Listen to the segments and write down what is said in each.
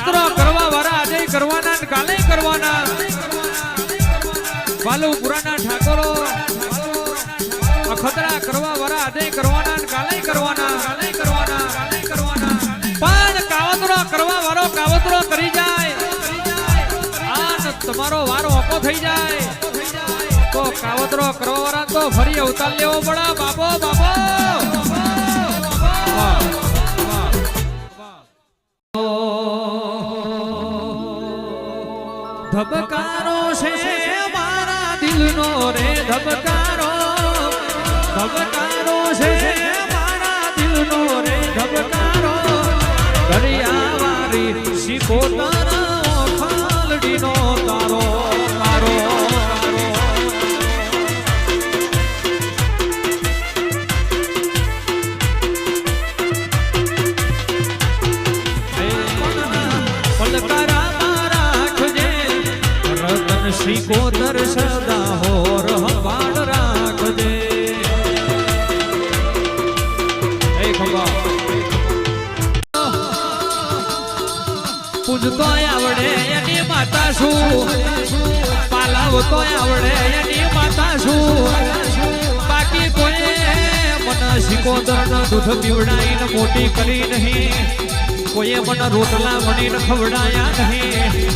કાવતરો કરવા વાળા આજે કરવાના ને કાલે કરવાના વાલુ પુરાના ઠાકોરો અખતરા કરવા વાળા આજે કરવાના ને કાલે કરવાના પણ કાવતરો કરવા વાળો કાવતરો કરી જાય આ તમારો વારો ઓકો થઈ જાય તો કાવતરો કરવા વાળા તો ફરી અવતાર લેવો પડે બાબો ધબકારો છે મારા દિલનો રે ધબકારો છે મારા દિલનો રે ધબકારો દરિયાવારી શિકોતર ખાલડીનો તારો શિકોતર સદા હોર હવાડ રાખજે પૂજતો આવડે એની માતા શું પાલાવતો આવડે એની માતા શું બાકી કોઈ મને શિકોતર નો દૂધ પીવડાઈને મોટી કરી નહીં કોઈએ મને રોટલા વણીને ખવડાયા નહીં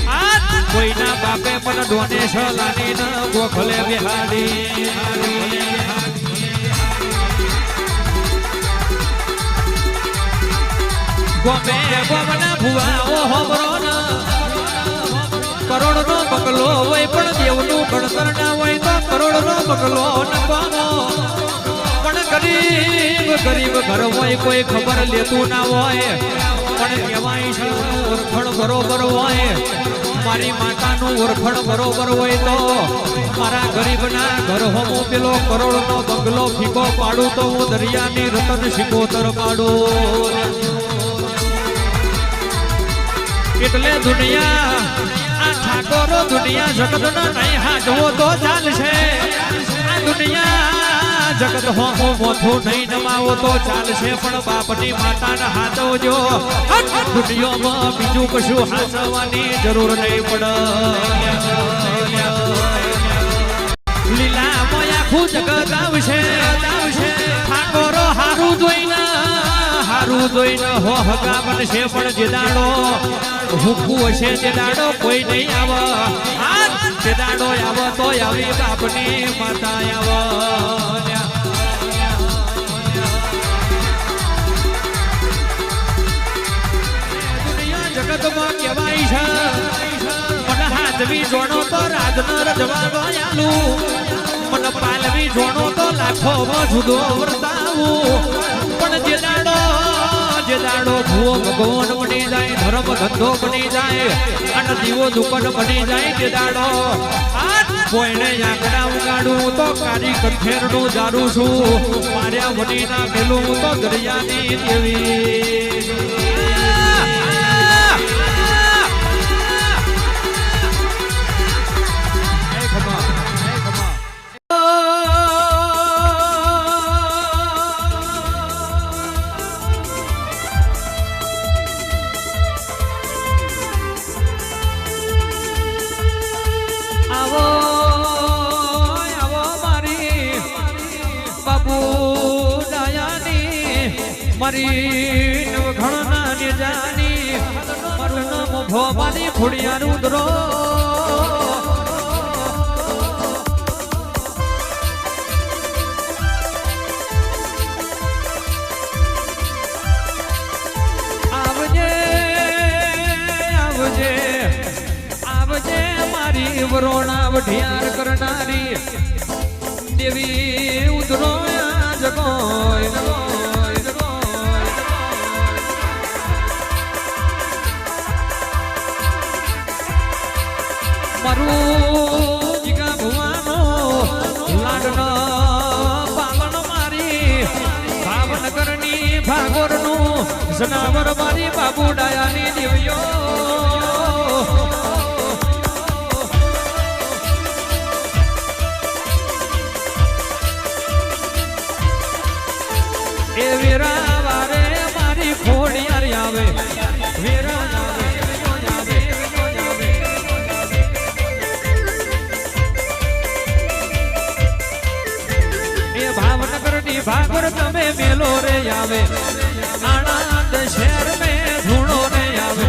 કોઈના બાપે મને ડોને સલાની ન ગોખલે બિહાડી ગોમના ભુવા ઓ હોબરો ન કરોડ નો બગલો હોય પણ દેવનું ગણતર ના હોય તો કરોડ નો બગલો ન પામો પણ ગરીબ ઘર હોય કોઈ ખબર લેતું ના હોય પણ કહેવાય છે ઓળખણ બરોબર હોય મારી માતાનું ઓળખણ બરોબર હોય તો મારા ગરીબના ઘર હોમો પેલો કરોડનો બંગલો ફીકો પાડું તો હું દરિયાની રતન શિકોતર પાડું એટલે દુનિયા આ ઠાકોરો દુનિયા જગતનો નહીં હાજવો તો ચાલશે આ દુનિયા જગત હોમો મોથું નહીં નમાવો તો ચાલશે પણ બાપની માતાને હાચવજો દુનિયામાં બીજું કશું હાચવવાની જરૂર નહીં પડે લીલા મોયા આખું જગત આવશે ઠાકોરો હારું જોઈને હો હગા બનશે પણ જે દાડો હુકું હશે તે દાડો કોઈ નહીં આવે તે દાડો આવે તો આવી બાપની માતા આવે જગતમાં કહેવાય છે મને હાથવી જોણો તો રાજનો રજવાનો આલું મને પાલવી જોણો તો લાખોમાં જુદો વર્તાવું પણ જે દાડો ભૂવો ભગવાન બની જાય ધર્મ ધંધો બની જાય અને દીવો દુકાન બની જાય તે દાડો કોઈને આંકડા ઉગાડું તો કારી કથેરનું જારું છું માર્યા વડીના પેલું તો દરિયાની દેવી મારી નવઘણના ને જાની મારું નામ ભોમાની ખોડિયા રુદ્રો આવજે મારી વરોણા વઢિયાર કરનારી દેવી ઉધરો જગોય મારું જીગા ભુવાનો લાડનો પાલન મારી ભાવનગરની ભાગોરનું જનાવર મારી બાબુ ડાયાની દેવીઓ એ વીરા વારે મારી ખોડિયાર આવે વીરા આવે આવે આણંદ શહેર મેં ધૂણો રે આવે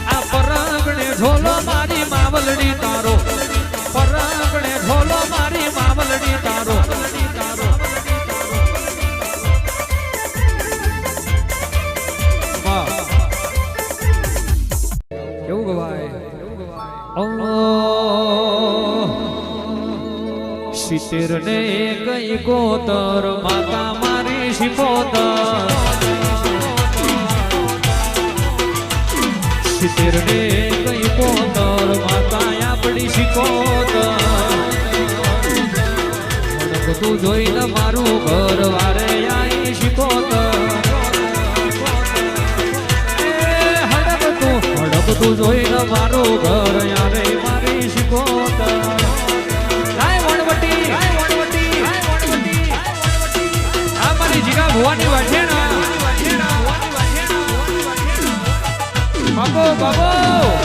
આ પરાગણે ઢોલો મારી માવલડી તારો પરાગણે ઢોલો મારી માવલડી તારો કેવું ગવાય શિતેર ને કઈ કોતર માતા મારી શિકોતર શિતેર ને કઈ કોતર માતા આપણી શિકોતર તું જોઈને મારું ઘર વારે આઈ શિકોતર તું જોઈને મારું ઘર યારે મારી શિકોતર લાય વણવટી આ મારી જીગા ભુવાની વાઠેણા બાબો બાબો